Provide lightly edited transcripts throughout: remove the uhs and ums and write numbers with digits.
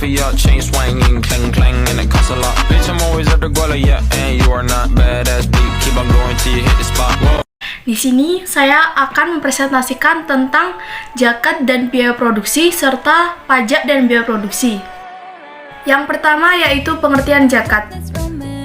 for your chain swinging, clang clang, and it costs a lot. Bitch, I'm always at the guala, yeah, and you are not badass beat. Keep on going till you hit the spot. Whoa. Di sini saya akan mempresentasikan tentang zakat dan biaya produksi serta pajak dan biaya produksi. Yang pertama yaitu pengertian zakat.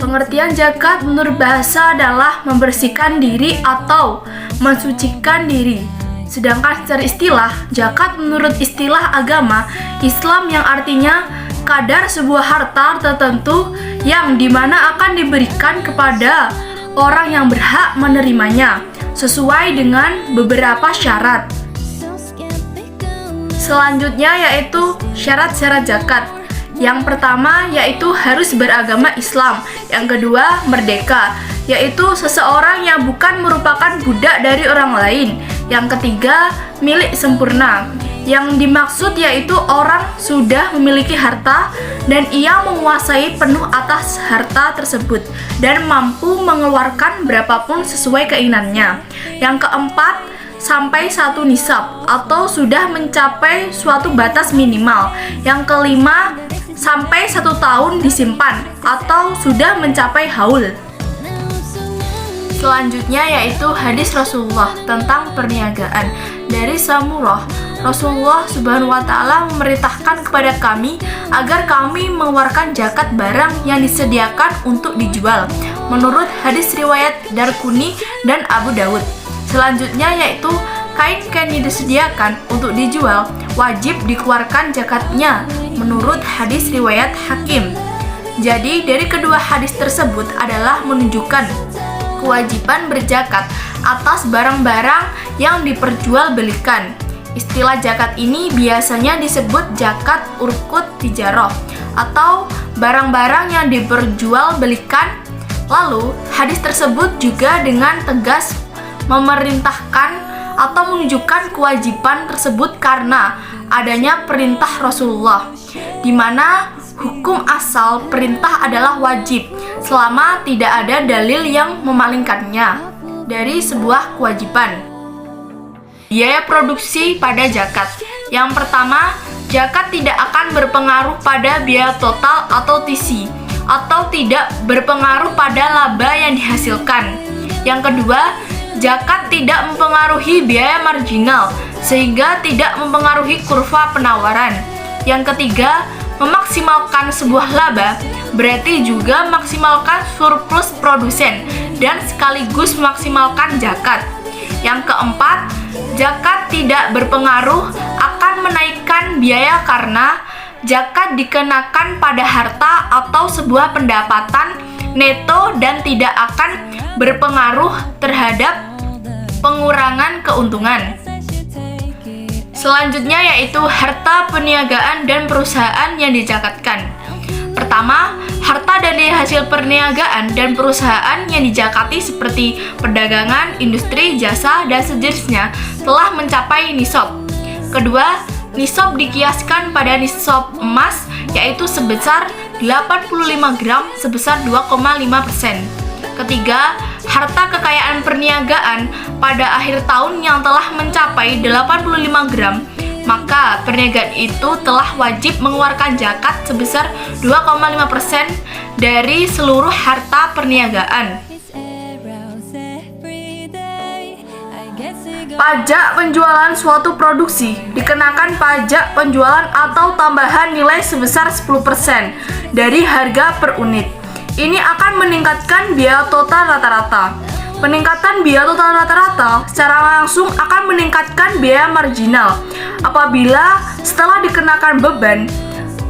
Pengertian zakat menurut bahasa adalah membersihkan diri atau mensucikan diri. Sedangkan secara istilah, zakat menurut istilah agama Islam yang artinya kadar sebuah harta tertentu yang dimana akan diberikan kepada orang yang berhak menerimanya sesuai dengan beberapa syarat. Selanjutnya yaitu syarat-syarat zakat. Yang pertama yaitu harus beragama Islam. Yang kedua merdeka, yaitu seseorang yang bukan merupakan budak dari orang lain. Yang ketiga milik sempurna. Yang dimaksud yaitu orang sudah memiliki harta dan ia menguasai penuh atas harta tersebut dan mampu mengeluarkan berapapun sesuai keinginannya. Yang keempat, sampai satu nisab atau sudah mencapai suatu batas minimal. Yang kelima, sampai 1 tahun disimpan atau sudah mencapai haul. Selanjutnya yaitu hadis Rasulullah tentang perniagaan. Dari Samurah, Rasulullah Subhanahu wa Ta'ala memerintahkan kepada kami agar kami mengeluarkan zakat barang yang disediakan untuk dijual, menurut hadis riwayat Darqutni dan Abu Dawud. Selanjutnya yaitu kain-kain yang disediakan untuk dijual wajib dikeluarkan zakatnya, menurut hadis riwayat Hakim. Jadi dari kedua hadis tersebut adalah menunjukkan kewajiban berzakat atas barang-barang yang diperjualbelikan. Istilah zakat ini biasanya disebut zakat urqut tijarah atau barang-barang yang diperjualbelikan. Lalu hadis tersebut juga dengan tegas memerintahkan atau menunjukkan kewajiban tersebut karena adanya perintah Rasulullah, di mana hukum asal perintah adalah wajib selama tidak ada dalil yang memalingkannya dari sebuah kewajiban. Biaya produksi pada zakat. Yang pertama, zakat tidak akan berpengaruh pada biaya total atau TC atau tidak berpengaruh pada laba yang dihasilkan. Yang kedua, zakat tidak mempengaruhi biaya marginal sehingga tidak mempengaruhi kurva penawaran. Yang ketiga, memaksimalkan sebuah laba berarti juga maksimalkan surplus produsen dan sekaligus memaksimalkan zakat. Yang keempat, zakat tidak berpengaruh akan menaikkan biaya karena zakat dikenakan pada harta atau sebuah pendapatan neto dan tidak akan berpengaruh terhadap pengurangan keuntungan. Selanjutnya yaitu harta perniagaan dan perusahaan yang dizakatkan. Pertama, harta dari hasil perniagaan dan perusahaan yang dizakati seperti perdagangan, industri, jasa, dan sejenisnya telah mencapai nisab. Kedua, nisab dikiaskan pada nisab emas yaitu sebesar 85 gram sebesar 2,5%. Ketiga, harta kekayaan perniagaan pada akhir tahun yang telah mencapai 85 gram, maka perniagaan itu telah wajib mengeluarkan zakat sebesar 2,5% dari seluruh harta perniagaan. Pajak penjualan suatu produksi dikenakan pajak penjualan atau tambahan nilai sebesar 10% dari harga per unit. Ini akan meningkatkan biaya total rata-rata. Peningkatan biaya total rata-rata secara langsung akan meningkatkan biaya marginal. Apabila setelah dikenakan beban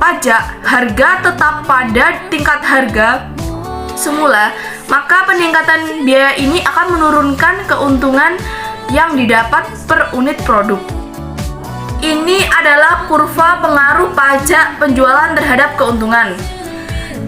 pajak, harga tetap pada tingkat harga semula, maka peningkatan biaya ini akan menurunkan keuntungan yang didapat per unit produk. Ini adalah kurva pengaruh pajak penjualan terhadap keuntungan.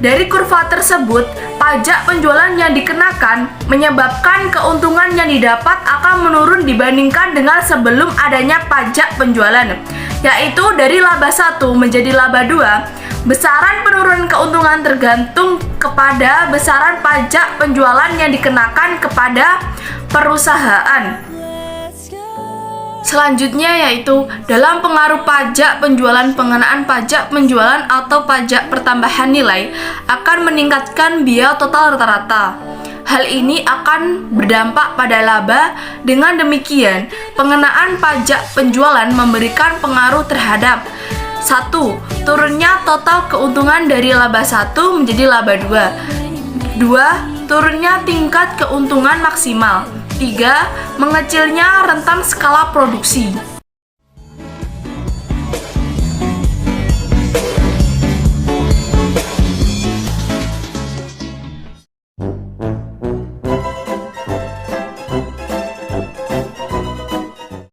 Dari kurva tersebut, pajak penjualan yang dikenakan menyebabkan keuntungan yang didapat akan menurun dibandingkan dengan sebelum adanya pajak penjualan, yaitu dari laba 1 menjadi laba 2. Besaran penurunan keuntungan tergantung kepada besaran pajak penjualan yang dikenakan kepada perusahaan. Selanjutnya yaitu dalam pengaruh pajak penjualan, pengenaan pajak penjualan atau pajak pertambahan nilai akan meningkatkan biaya total rata-rata. Hal ini akan berdampak pada laba. Dengan demikian, pengenaan pajak penjualan memberikan pengaruh terhadap 1. Turunnya total keuntungan dari laba 1 menjadi laba 2. 2. Turunnya tingkat keuntungan maksimal. 3. Mengecilnya rentang skala produksi.